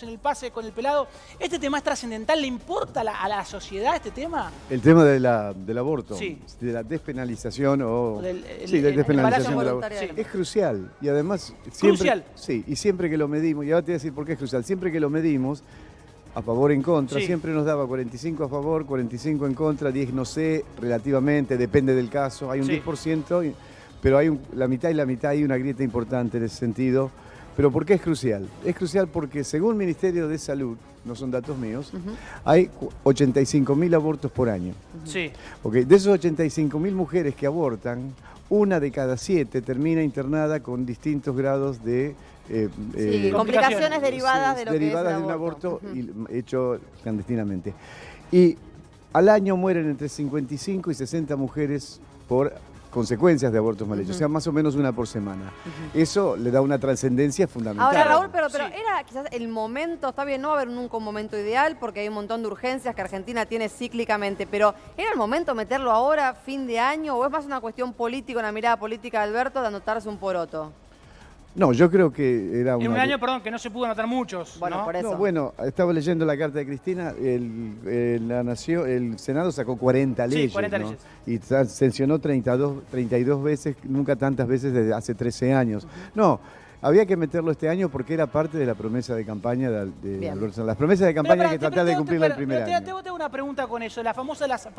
en el pase con el pelado, ¿este tema es trascendental? ¿Le importa a la sociedad este tema? El tema del aborto, Sí. de la despenalización o... Del despenalización del embarazo aborto. voluntario. Es crucial y además... ¿Crucial? Sí, y siempre que lo medimos, y ahora te voy a decir por qué es crucial, siempre que lo medimos, a favor o en contra, Sí. siempre nos daba 45 a favor, 45 en contra, 10 no sé, relativamente, depende del caso, hay un Sí. 10%, pero hay la mitad y la mitad, hay una grieta importante en ese sentido. ¿Pero por qué es crucial? Es crucial porque según el Ministerio de Salud, no son datos míos, hay 85.000 abortos por año. Sí. Okay, de esos 85.000 mujeres que abortan, una de cada 7 termina internada con distintos grados de... complicaciones derivadas de lo derivadas que es de un el aborto hecho clandestinamente. Y al año mueren entre 55 y 60 mujeres por consecuencias de abortos mal hechos, o sea, más o menos una por semana. Eso le da una trascendencia fundamental. Ahora, Raúl, pero Sí. era quizás el momento, está bien, no va a haber nunca un momento ideal porque hay un montón de urgencias que Argentina tiene cíclicamente, pero ¿era el momento meterlo ahora, fin de año, o es más una cuestión política, una mirada política de Alberto de anotarse un poroto? No, yo creo que era En un una... año, perdón, que no se pudo anotar muchos, Bueno, ¿no? por eso. No, bueno, estaba leyendo la carta de Cristina, el Senado sacó 40 Sí, leyes, 40 ¿no? leyes. Y sancionó 32 veces, nunca tantas veces desde hace 13 años. No, había que meterlo este año porque era parte de la promesa de campaña de Bien. Alberto. Las promesas de campaña hay que tratar de cumplirla el primer año. Tengo una pregunta con eso, las famosas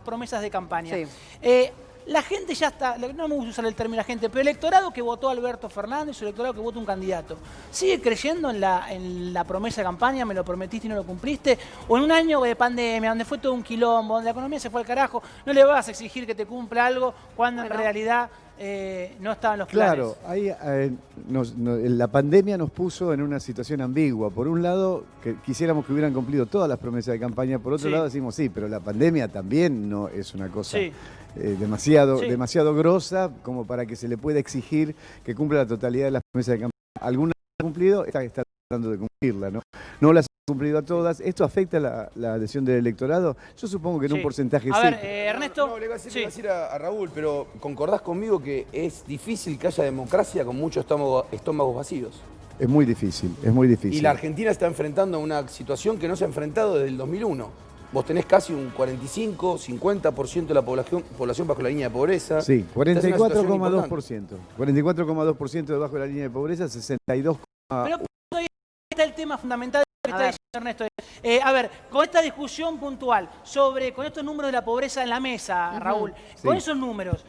promesas de campaña. Sí. La gente ya está, no me gusta usar el término la gente, pero el electorado que votó a Alberto Fernández, el electorado que votó un candidato, ¿sigue creyendo en la promesa de campaña? ¿Me lo prometiste y no lo cumpliste? ¿O en un año de pandemia, donde fue todo un quilombo, donde la economía se fue al carajo, no le vas a exigir que te cumpla algo cuando en realidad no estaban los planes? Claro, ahí, la pandemia nos puso en una situación ambigua. Por un lado, que quisiéramos que hubieran cumplido todas las promesas de campaña. Por otro lado, decimos sí, pero la pandemia también no es una cosa demasiado grosa como para que se le pueda exigir que cumpla la totalidad de las promesas de campaña. Algunas han cumplido, esta está tratando de cumplirla, ¿no? No las han cumplido a todas. ¿Esto afecta la adhesión del electorado? Yo supongo que en un porcentaje a sí. ver, Ernesto. No, le voy a decir a Raúl, pero ¿concordás conmigo que es difícil que haya democracia con muchos estómagos vacíos? Es muy difícil, es muy difícil. Y la Argentina está enfrentando a una situación que no se ha enfrentado desde el 2001. Vos tenés casi un 45, 50% de la población bajo la línea de pobreza. Sí, Estás en una situación 44,2%. 44,2% debajo de la línea de pobreza, 62. Pero ahí está el tema fundamental que está diciendo Ernesto. A ver, con esta discusión puntual con estos números de la pobreza en la mesa, Raúl, con esos números,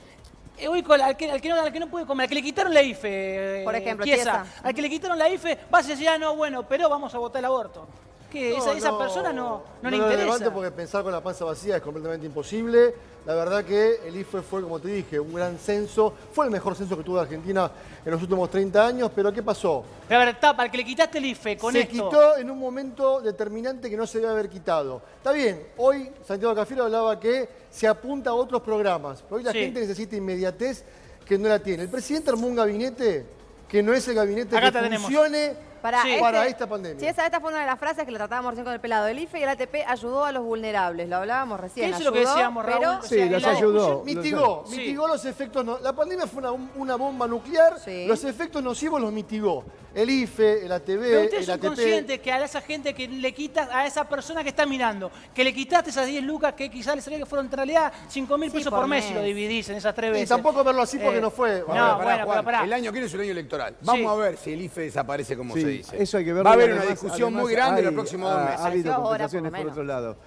hoy al que no puede comer, al que le quitaron la IFE, por ejemplo, Chiesa, al que le quitaron la IFE, vas a decir, no, bueno, pero vamos a votar el aborto. Que esa persona no le interesa. Lo levanto porque pensar con la panza vacía es completamente imposible. La verdad que el IFE fue, como te dije, un gran censo. Fue el mejor censo que tuvo Argentina en los últimos 30 años. Pero ¿qué pasó? Pero a ver, al que le quitaste el IFE con esto... Se quitó en un momento determinante que no se debe haber quitado. Está bien, hoy Santiago Cafiero hablaba que se apunta a otros programas. Pero hoy la gente necesita inmediatez que no la tiene. El presidente armó un gabinete que no es el gabinete que funcione para esta pandemia. Sí, esta fue una de las frases que lo tratábamos recién con el pelado. El IFE y el ATP ayudó a los vulnerables. Lo hablábamos recién. ¿Qué es lo que decíamos, Raúl? Pero, Sí, las ayudó. Mitigó los efectos. La pandemia fue una bomba nuclear. Los efectos nocivos los mitigó. El IFE, el ATV, pero ustedes el son ATP. conscientes que a esa gente que le quitas, a esa persona que está mirando, que le quitaste esas 10 lucas que quizás le salía que fueron en realidad 5.000 pesos por mes si lo dividís en esas 3 veces. Y tampoco verlo así porque no fue. Pará. El año que viene es un año electoral. Vamos a ver si el IFE desaparece como se dice. Eso hay que verlo. Va a haber una discusión muy grande en los próximos 2 meses. Ha habido conversaciones por otro lado.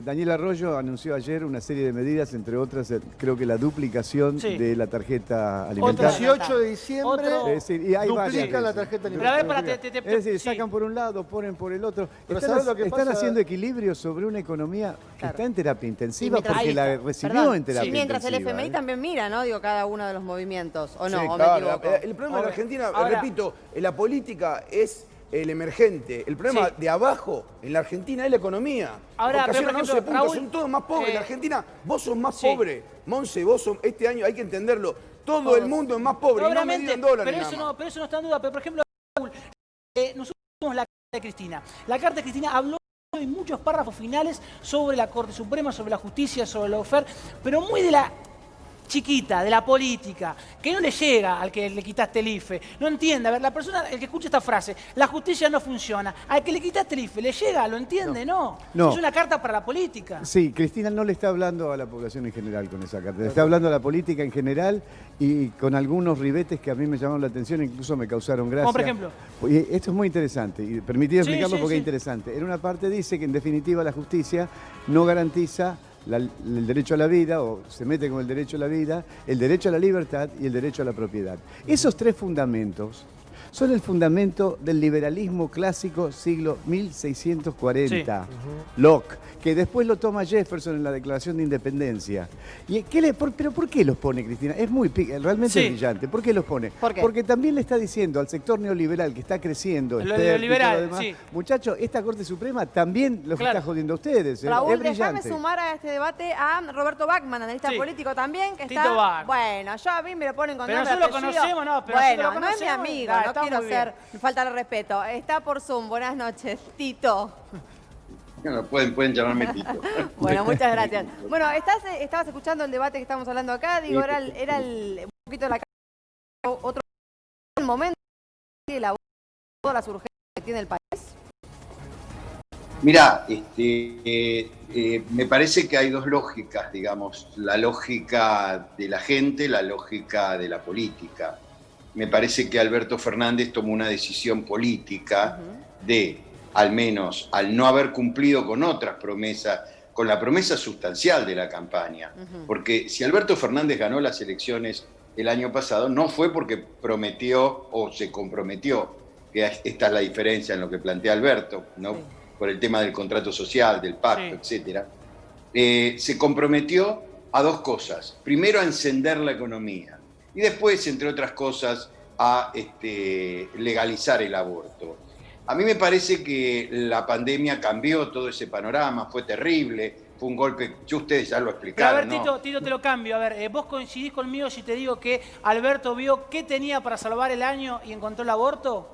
Daniel Arroyo anunció ayer una serie de medidas, entre otras, creo que la duplicación de la tarjeta alimentaria. 18 de diciembre y hay duplican la tarjeta alimentaria. Es decir, sacan por un lado, ponen por el otro. Pero ¿sabes lo que están pasa? haciendo equilibrio sobre una economía que está en terapia intensiva porque la recibió en terapia intensiva. Mientras el FMI también mira, ¿no? Digo, cada uno de los movimientos. ¿O no? Sí, ¿O claro. me equivoco? El problema de la Argentina, repito, la política es el emergente. El problema de abajo en la Argentina es la economía. Ahora, porque pero, por ejemplo, 11 puntos, Raúl, son todos más pobres. En la Argentina, vos sos más pobre. Monse, este año hay que entenderlo. Todo el mundo es más pobre y no medido en dólares. Pero eso no está en duda. Pero, por ejemplo, Raúl, nosotros tenemos la carta de Cristina. La carta de Cristina habló en muchos párrafos finales sobre la Corte Suprema, sobre la justicia, sobre la oferta, pero muy de la chiquita de la política, que no le llega al que le quitaste el IFE, no entiende. A ver, la persona, el que escucha esta frase, la justicia no funciona, al que le quitaste el IFE, ¿le llega? ¿Lo entiende? No. No. Es una carta para la política. Sí, Cristina no le está hablando a la población en general con esa carta, le está hablando a la política en general y con algunos ribetes que a mí me llamaron la atención, incluso me causaron gracia. Como por ejemplo. Y esto es muy interesante, y permitid explicarlo porque sí. es interesante. En una parte dice que en definitiva la justicia no garantiza el derecho a la vida, o se mete con el derecho a la vida, el derecho a la libertad y el derecho a la propiedad. Esos tres fundamentos son el fundamento del liberalismo clásico siglo 1640. Sí. Locke, que después lo toma Jefferson en la Declaración de Independencia. ¿Pero por qué los pone, Cristina? Es realmente es brillante. ¿Por qué los pone? ¿Por qué? Porque también le está diciendo al sector neoliberal que está creciendo, Lo experto y liberal, todo lo demás, sí. muchachos, esta Corte Suprema también los está jodiendo a ustedes. Raúl, es déjame brillante. sumar a este debate a Roberto Bachman, analista político también, que Tito está... Bachman. Bueno, yo a mí me lo ponen con Pero nombre, nosotros lo apellido. conocemos, no, pero bueno, nosotros lo no es mi conocemos. amigo, Ah, no está quiero muy bien. faltarle respeto. Está por Zoom, buenas noches, Tito. Bueno, pueden llamarme Tito. Bueno, muchas gracias. Bueno, estabas escuchando el debate que estamos hablando acá, digo, era un poquito la otro momento de la todas las urgencias que tiene el país. Mirá, me parece que hay dos lógicas, digamos, la lógica de la gente, la lógica de la política. Me parece que Alberto Fernández tomó una decisión política de, al menos, al no haber cumplido con otras promesas, con la promesa sustancial de la campaña. Porque si Alberto Fernández ganó las elecciones el año pasado, no fue porque prometió o se comprometió, que esta es la diferencia en lo que plantea Alberto, ¿no? Sí. Por el tema del contrato social, del pacto, etcétera. Se comprometió a dos cosas. Primero, a encender la economía. Y después, entre otras cosas, a legalizar el aborto. A mí me parece que la pandemia cambió todo ese panorama, fue terrible, fue un golpe, ustedes ya lo explicaron. Pero a ver, Tito, te lo cambio. A ver, ¿vos coincidís conmigo si te digo que Alberto vio qué tenía para salvar el año y encontró el aborto?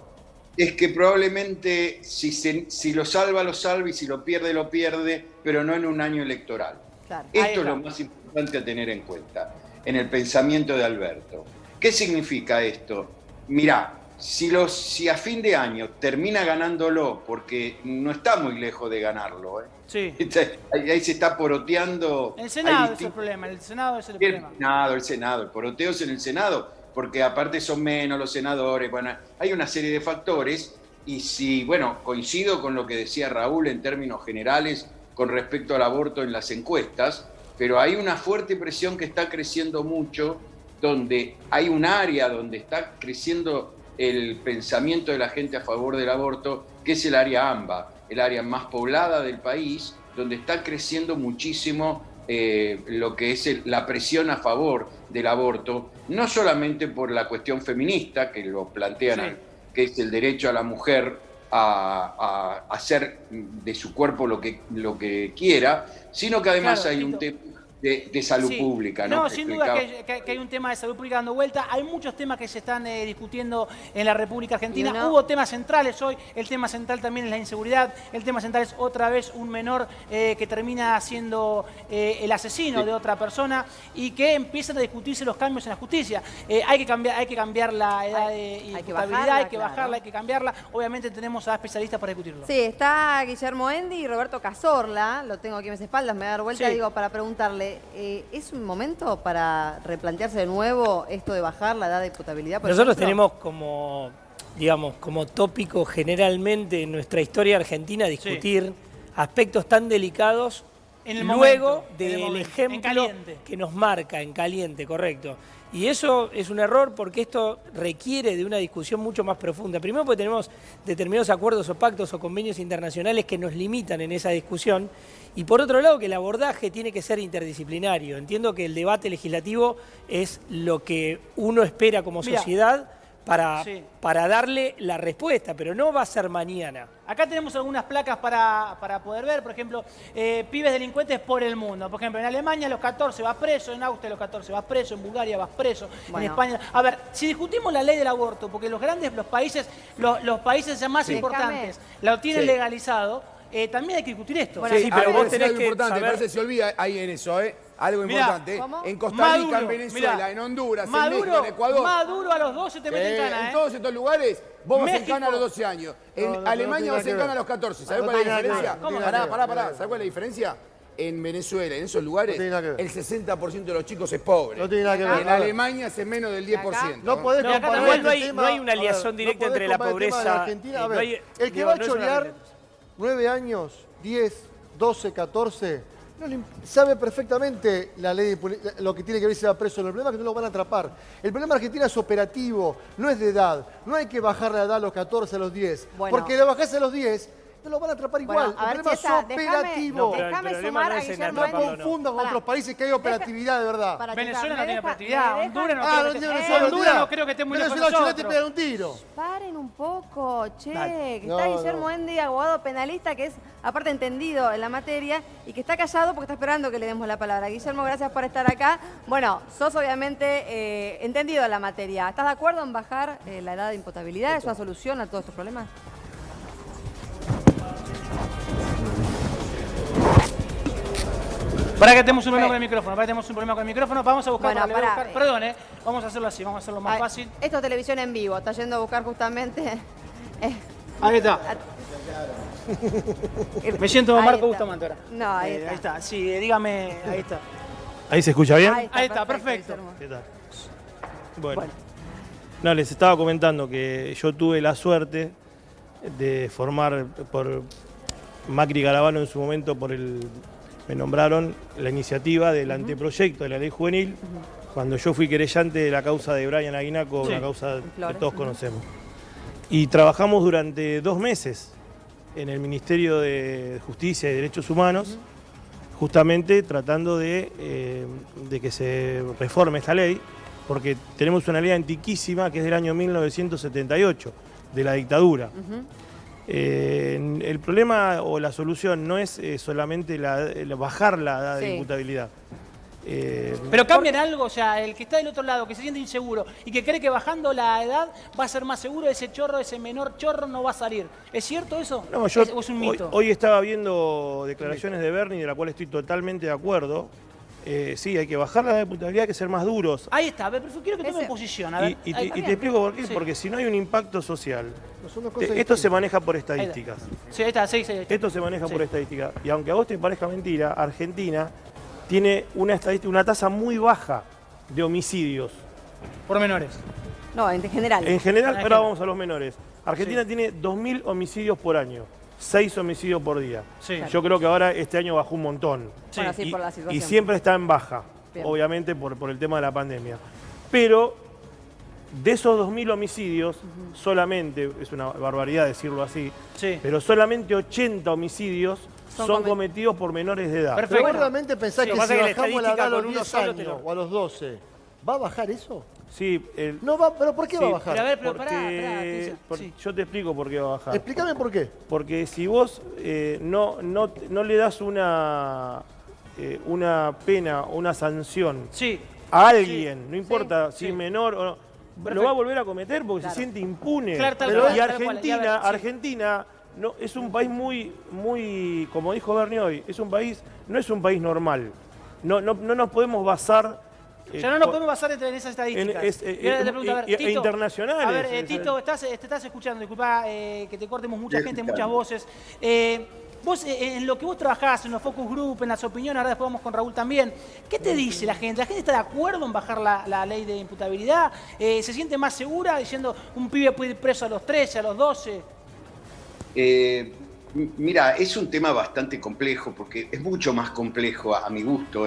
Es que probablemente si lo salva, y si lo pierde, pero no en un año electoral. Claro. Esto es lo más importante a tener en cuenta en el pensamiento de Alberto. ¿Qué significa esto? Mirá, si a fin de año termina ganándolo, porque no está muy lejos de ganarlo, Sí. Ahí se está poroteando. El Senado es el problema, el Senado es el problema. El Senado, el poroteo es en el Senado, porque aparte son menos los senadores, bueno, hay una serie de factores, y si, bueno, coincido con lo que decía Raúl en términos generales con respecto al aborto en las encuestas, pero hay una fuerte presión que está creciendo mucho, donde hay un área donde está creciendo el pensamiento de la gente a favor del aborto, que es el área AMBA, el área más poblada del país, donde está creciendo muchísimo lo que es la presión a favor del aborto, no solamente por la cuestión feminista, que lo plantean, que es el derecho a la mujer a hacer de su cuerpo lo que quiera, sino que además hay un tema de salud pública, ¿no? No, sin duda que hay un tema de salud pública dando vuelta. Hay muchos temas que se están discutiendo en la República Argentina. Hubo temas centrales hoy. El tema central también es la inseguridad. El tema central es otra vez un menor que termina siendo el asesino de otra persona y que empiezan a discutirse los cambios en la justicia. Hay que cambiar la edad de imputabilidad, hay que bajarla, hay que cambiarla. Obviamente tenemos a especialistas para discutirlo. Sí, está Guillermo Endi y Roberto Cazorla. Lo tengo aquí en mis espaldas, me voy a dar vuelta, digo, para preguntarle. ¿Es un momento para replantearse de nuevo esto de bajar la edad de imputabilidad? Nosotros tenemos como tópico generalmente en nuestra historia argentina discutir aspectos tan delicados luego del ejemplo que nos marca en caliente, correcto. Y eso es un error porque esto requiere de una discusión mucho más profunda. Primero porque tenemos determinados acuerdos o pactos o convenios internacionales que nos limitan en esa discusión. Y por otro lado que el abordaje tiene que ser interdisciplinario. Entiendo que el debate legislativo es lo que uno espera como sociedad para darle la respuesta, pero no va a ser mañana. Acá tenemos algunas placas para poder ver, por ejemplo, pibes delincuentes por el mundo. Por ejemplo, en Alemania a los 14 vas preso, en Austria a los 14 vas preso, en Bulgaria vas preso, en España... A ver, si discutimos la ley del aborto, porque los países ya más importantes lo tienen legalizado, también hay que discutir esto. Bueno, pero vos tenés que importante, saber... parece que se olvida ahí en eso, algo Mirá, importante. ¿cómo? En Costa Rica, Maduro, en Venezuela, mirá. en Honduras, en Maduro, México, en Ecuador. Maduro a los 12 te mete en cana, En todos estos lugares, vos vas en México. cana a los 12 años. En No, no Alemania tiene vas nada en que cana ver. a los 14. ¿Sabés No cuál es tiene la nada que diferencia? ver. No tiene nada que ver. ¿Sabés cuál es la diferencia? En Venezuela, en esos lugares, No tiene nada que ver. el 60% de los chicos es pobre. No tiene nada que ver. En Alemania es menos del 10%. No podés No, acá comparar igual este no hay- tema- no hay una a ver, liación directa no podés entre la comparar el tema de pobreza, Argentina. A no ver, hay- el que digo, va a no es una chorear relación. 9 años, 10, 12, 14, sabe perfectamente la ley de lo que tiene que ver si va preso. El problema es que no lo van a atrapar. El problema de Argentina es operativo, no es de edad. No hay que bajar la edad a los 14, a los 10. Bueno. Porque le bajás a los 10, no lo van a atrapar igual. Bueno, a ver, el problema Chiesa, es operativo. pero el déjame problema sumar no a es en Guillermo No atraparlo, Endy. confundan con Pará. otros países que hay operatividad de verdad. Para, Venezuela Chiesa, no ¿me tiene deja- operatividad, me deja- Honduras no Ah, creo no que tiene esté- Venezuela, Honduras tira. no creo que esté muy lejos de Venezuela, Chile te nosotros. pegan un tiro. Paren un poco, che, Dale. que No, está no. Guillermo Endy, abogado penalista, que es aparte entendido en la materia y que está callado porque está esperando que le demos la palabra. Guillermo, gracias por estar acá. Bueno, sos obviamente entendido en la materia. ¿Estás de acuerdo en bajar la edad de imputabilidad? ¿Es una solución a todos estos problemas? Para que tenemos un problema con el micrófono, vamos a buscar, Bueno, le voy a pará. buscar- perdón, vamos a hacerlo así, vamos a hacerlo más Ay, fácil. Esto es televisión en vivo, está yendo a buscar justamente... Ahí está. Me siento Ahí Marco está. Bustamante ahora. No, ahí está. Ahí está, sí, dígame, ahí está. ¿Ahí se escucha bien? Ahí está, perfecto. Guillermo. ¿Qué tal? Bueno. No, les estaba comentando que yo tuve la suerte de formar por Macri Garabano en su momento me nombraron la iniciativa del anteproyecto de la ley juvenil, cuando yo fui querellante de la causa de Brian Aguinaco, Sí. una causa Flores. que todos conocemos. Y trabajamos durante 2 meses en el Ministerio de Justicia y Derechos Humanos, justamente tratando de que se reforme esta ley, porque tenemos una ley antiquísima que es del año 1978, de la dictadura. El problema o la solución no es solamente bajar la edad de Sí. imputabilidad. Pero cambian algo, o sea, el que está del otro lado, que se siente inseguro y que cree que bajando la edad va a ser más seguro, ese chorro, ese menor chorro no va a salir. ¿Es cierto eso? No, yo ¿O es un mito? hoy estaba viendo declaraciones de Bernie, de la cual estoy totalmente de acuerdo. Sí, hay que bajar la edad de imputabilidad, hay que ser más duros. Ahí está, pero quiero que tome Ese- posición. A ver, Y ahí te está. explico por qué, Sí. porque si no hay un impacto social, Son dos cosas esto distintas. se maneja por Ahí está. estadísticas. Sí, ahí está, sí. Esto se maneja Sí. por estadística. Y aunque a vos te parezca mentira, Argentina tiene una estadística, una tasa muy baja de homicidios. Por menores. No, en general. En general, Ah, ahora es que- vamos a los menores. Argentina Sí. tiene 2.000 homicidios por año, 6 homicidios por día. Sí. Yo creo que ahora este año bajó un montón. Bueno, sí, y, por la y situación. siempre está en baja, Bien. obviamente por el tema de la pandemia. Pero de esos 2.000 homicidios, solamente, es una barbaridad decirlo así, Sí. pero solamente 80 homicidios son cometidos por menores de edad. Perfecto. ¿Pero vos realmente pensás Sí, que lo que si pasa es que la bajamos la edad a estadística los con 10 uno solo te años lo- o a los 12, ¿va a bajar eso? Sí, No va, ¿pero por qué va a Sí, bajar? Pero a ver, pero pará, porque, Tiza, sí. yo te explico por qué va a bajar. Explícame por qué. Porque si vos no le das una pena o una sanción Sí. a alguien, no importa sí, si sí. es menor o no, Perfecto. lo va a volver a cometer porque se siente impune. Claro, tal y cual, tal cual, Argentina, ya ves, sí. Argentina no, es un país muy, como dijo Bernie hoy, no es un país normal. No nos podemos basar. Ya no nos podemos basar en esas estadísticas. Mira, te pregunto, a ver, Tito, internacionales. A ver, Tito, te estás escuchando, disculpa que te cortemos mucha Sí, gente, claro. muchas voces. Vos, en lo que vos trabajás, en los focus group, en las opiniones, ahora después vamos con Raúl también, ¿qué te dice la gente? ¿La gente está de acuerdo en bajar la ley de imputabilidad? ¿Se siente más segura diciendo un pibe puede ir preso a los 13, a los 12? Mira, es un tema bastante complejo, porque es mucho más complejo a mi gusto,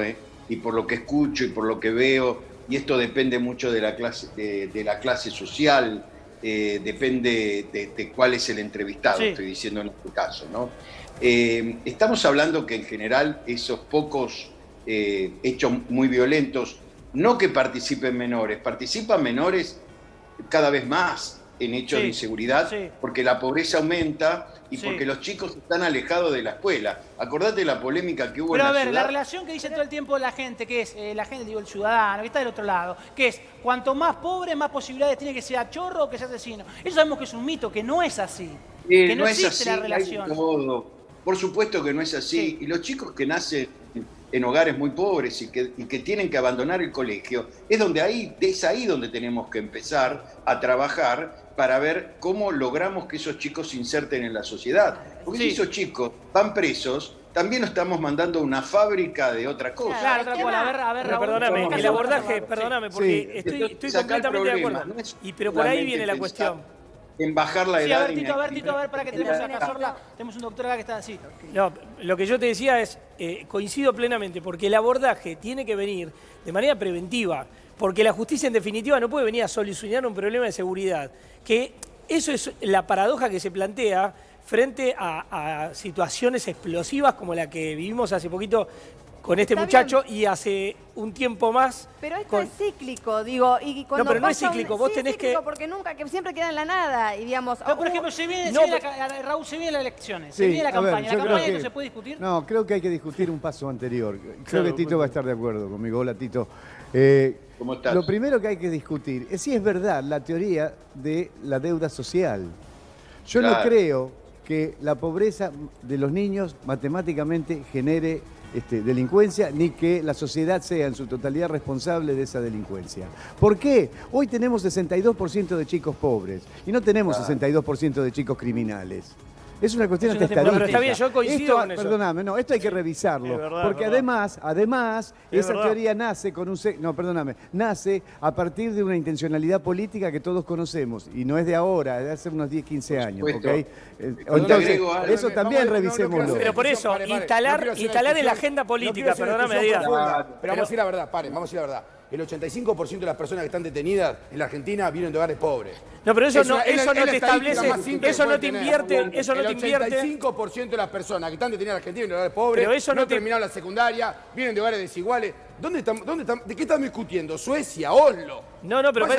y por lo que escucho y por lo que veo, y esto depende mucho de la clase social, depende de cuál es el entrevistado, Sí. estoy diciendo en este caso, ¿no? Estamos hablando que en general esos pocos hechos muy violentos, no que participen menores, participan menores cada vez más en hechos Sí, de inseguridad, sí. porque la pobreza aumenta y Sí. porque los chicos están alejados de la escuela. Acordate de la polémica que hubo Pero en a la ver, ciudad. la relación que dice todo el tiempo la gente, que es la gente, digo, el ciudadano, que está del otro lado, que es cuanto más pobre, más posibilidades tiene que sea chorro o que sea asesino. Eso sabemos que es un mito, que no es así. Que no es existe así, la hay relación. todo. Por supuesto que no es así. Sí. Y los chicos que nacen en hogares muy pobres y que tienen que abandonar el colegio, es ahí donde tenemos que empezar a trabajar para ver cómo logramos que esos chicos se inserten en la sociedad. Porque si esos chicos van presos, también nos estamos mandando a una fábrica de otra cosa. Claro, otra cosa. A ver, pero perdóname, el abordaje, perdóname, porque estoy completamente de acuerdo. Pero por ahí viene la cuestión. En bajar la edad. A ver, Tito, para que tenemos a Cazorla, tenemos un doctor acá que está así. No, lo que yo te decía es, coincido plenamente, porque el abordaje tiene que venir de manera preventiva, porque la justicia en definitiva no puede venir a solucionar un problema de seguridad, que eso es la paradoja que se plantea frente a situaciones explosivas como la que vivimos hace poquito con este muchacho y hace un tiempo más. Pero esto es cíclico, digo, y cuando no, pero no es cíclico, vos tenés cíclico porque siempre queda en la nada, y digamos... Pero, por ejemplo, Raúl, se vienen las elecciones, se viene la campaña. ¿La campaña no se puede discutir? No, creo que hay que discutir un paso anterior. Creo que Tito va a estar de acuerdo conmigo. Hola, Tito. ¿Cómo estás? Lo primero que hay que discutir es si es verdad la teoría de la deuda social. Yo no creo que la pobreza de los niños matemáticamente genere delincuencia, ni que la sociedad sea en su totalidad responsable de esa delincuencia. ¿Por qué? Hoy tenemos 62% de chicos pobres y no tenemos 62% de chicos criminales. Es una cuestión estadística. Pero está bien, yo coincido con eso. Perdóname, no, esto hay que revisarlo. Verdad, porque además, esa teoría nace con nace a partir de una intencionalidad política que todos conocemos. Y no es de ahora, es de hace unos 10, 15 años. ¿Okay? Entonces, eso también revisémoslo. Pero por eso, instalar en la agenda política, perdóname, Díaz. Pero vamos a decir la verdad, vamos a decir la verdad. El 85% de las personas que están detenidas en la Argentina vienen de hogares pobres. No, pero eso no te establece, eso no te invierte. El 85% de las personas que están detenidas en la Argentina vienen de hogares pobres, pero eso no terminaron la secundaria, vienen de hogares desiguales. ¿De qué estamos discutiendo? ¿Suecia? ¿Oslo? No, pero no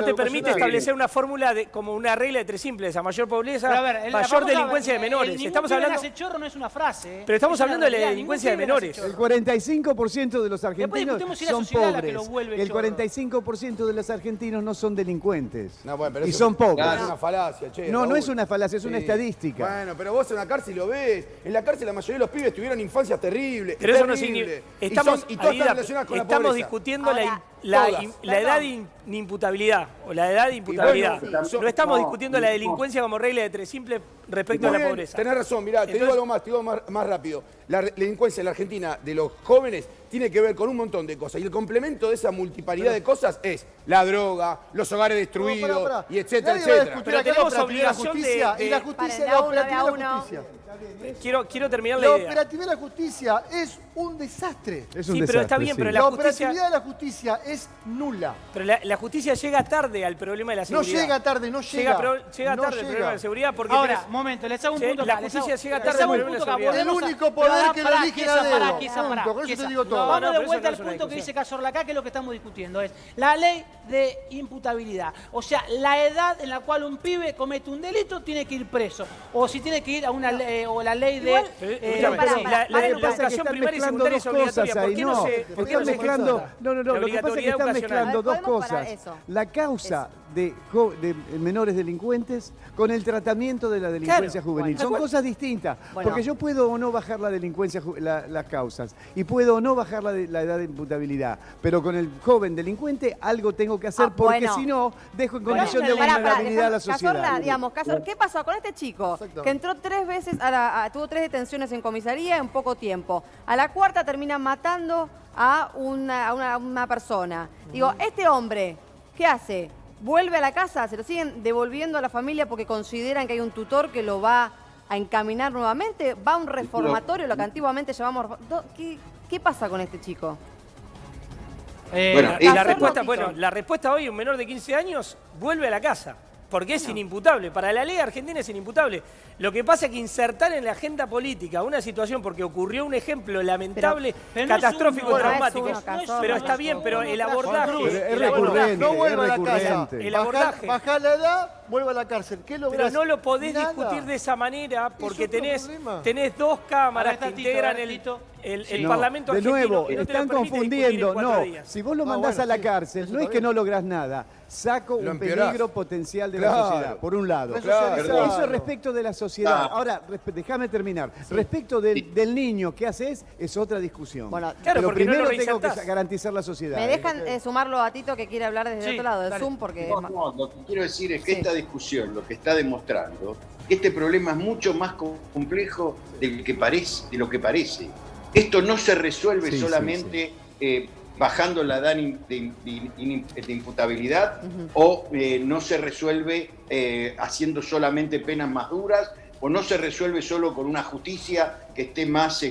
te permite establecer una fórmula como una regla de tres simples: a mayor pobreza, mayor delincuencia de menores. Estamos hablando de chorro, no es una frase. Pero estamos hablando de la delincuencia de menores. El 45% de los argentinos son pobres. El 45% de los argentinos no son delincuentes. Y son pobres. Es una falacia, che. No, no es una falacia, es una estadística. Bueno, pero vos en la cárcel lo ves. En la cárcel la mayoría de los pibes tuvieron infancias terribles. Pero eso no significa. Estamos discutiendo la edad de imputabilidad o la edad de imputabilidad. No estamos discutiendo la delincuencia como regla de tres simples respecto a la pobreza. Tenés razón, mirá, te digo algo más rápido. La delincuencia en la Argentina de los jóvenes tiene que ver con un montón de cosas. Y el complemento de esa multiparidad de cosas es la droga, los hogares destruidos, y etcétera, etcétera. Pero tenemos obligación y la justicia, la operativa de la justicia. Quiero terminar la idea. La operatividad de la justicia es un desastre. Pero está bien, pero la operatividad de la justicia es nula. Pero la justicia llega tarde al problema de la seguridad. No llega tarde, no llega. Llega tarde el problema de la seguridad porque... Ahora, momento, les hago un punto. La justicia llega tarde al problema de la seguridad. El único poder que lo elige la dedo. Con eso te digo todo. Vamos de vuelta al punto que dice Cazorla acá, que es lo que estamos discutiendo. Es la ley de imputabilidad. O sea, la edad en la cual un pibe comete un delito tiene que ir preso. O si tiene que ir a una ley, o la ley de... La educación primaria y secundaria es obligatoria. ¿Por qué no se...? Lo que pasa es que están mezclando dos cosas. La causa de menores delincuentes con el tratamiento de la delincuencia juvenil. Son cosas distintas. Porque yo puedo o no bajar la delincuencia, las causas, y puedo o no bajar la edad de imputabilidad. Pero con el joven delincuente algo tengo que hacer porque si no, dejo en condición de vulnerabilidad a la sociedad. Cazorla, digamos, ¿qué pasó con este chico que entró 3 veces, tuvo 3 detenciones en comisaría en poco tiempo? A la cuarta termina matando a una persona. Digo, este hombre, ¿qué hace? ¿Vuelve a la casa? ¿Se lo siguen devolviendo a la familia porque consideran que hay un tutor que lo va a encaminar nuevamente? ¿Va a un reformatorio, lo que antiguamente llamamos... ¿Qué pasa con este chico? La respuesta hoy, un menor de 15 años vuelve a la casa. Porque es inimputable. Para la ley argentina es inimputable. Lo que pasa es que insertar en la agenda política una situación porque ocurrió un ejemplo lamentable, catastrófico, traumático. Pero está bien, pero el abordaje... Es recurrente. No vuelva a la casa. El abordaje... Bajar la edad, vuelva a la cárcel. ¿Qué lográs? Pero no lo podés discutir de esa manera porque tenés 2 cámaras que integran el Parlamento argentino. De nuevo, y no te están lo permite confundiendo. discutir en 4 No, días. si vos lo mandás a la cárcel, no es que no lográs nada. saco Lo un empeorás. peligro potencial de Claro. la sociedad, por un lado. Claro. Eso es respecto de la sociedad. Ahora, déjame terminar. Respecto del niño, ¿qué haces? Es otra discusión. Bueno, claro, pero porque no primero lo tengo que reinsertás. garantizar la sociedad. ¿Me dejan sumarlo a Tito que quiere hablar desde Sí, otro lado del dale. Zoom? Porque No, lo que quiero decir es que Sí. esta discusión lo que está demostrando que este problema es mucho más complejo de lo que parece. Esto no se resuelve Sí, solamente bajando la edad de imputabilidad o no se resuelve haciendo solamente penas más duras o no se resuelve solo con una justicia que esté más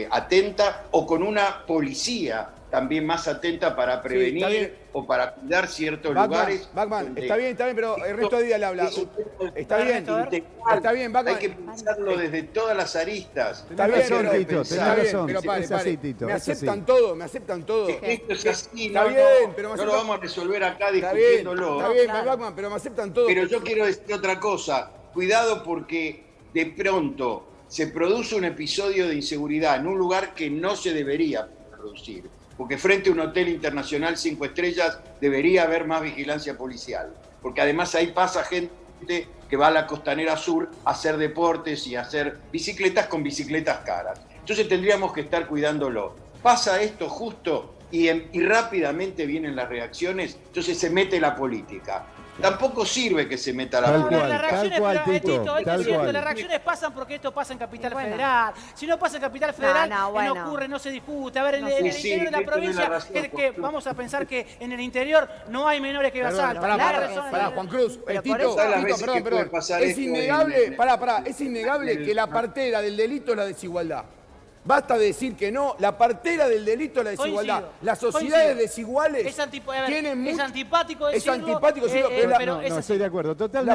atenta o con una policía también más atenta para está prevenir bien. o para cuidar ciertos Bachman, lugares. Bachman, donde está bien, pero Ernesto Díaz le habla. es un tema Está bien, integral. está bien, Bachman. Hay que pensarlo desde todas las aristas. Está bien, razón, pero, Tito, está tenés bien, razón. pero pare, Es así, pare. Tito, Me es así. aceptan todo, me aceptan todo. Esto es así, Está no, bien, no, pero me no lo aceptan- vamos a resolver acá Está bien, discutiéndolo. está bien, claro. Bachman, pero me aceptan todo. Pero yo quiero decir otra cosa. Cuidado porque de pronto se produce un episodio de inseguridad en un lugar que no se debería producir. Porque frente a un hotel internacional 5 estrellas debería haber más vigilancia policial. Porque además ahí pasa gente que va a la Costanera Sur a hacer deportes y a hacer bicicletas con bicicletas caras. Entonces tendríamos que estar cuidándolo. Pasa esto justo y rápidamente vienen las reacciones, entonces se mete la política. Tampoco sirve que se meta la Tal política. cual, Las reacciones, tal cual, pero, Tito, Tito, esto tal es cierto, cual. las reacciones pasan porque esto pasa en Capital Y bueno. Federal. Si no pasa en Capital Federal, no, bueno. ocurre, no se discute. A ver, en No, el sí, interior de la sí, tenés provincia, razón, que Juan Cruz. vamos a pensar que en el interior no hay menores que Perdón, asaltan. pará, Claro pará, que Personas- sí. pará, Juan Cruz, Pero Tito, por eso- Todas las Tito, veces perdón, que puede perdón. pasar Es esto innegable, en- pará, es innegable que la partera del delito es la desigualdad. Basta de decir que no, la partera del delito es la desigualdad. Coincido, Las sociedades coincido. desiguales Es, a ver, tienen es mucho... antipático Es decirlo, antipático decirlo, pero la- pero No, es no, así. estoy de acuerdo. Totalmente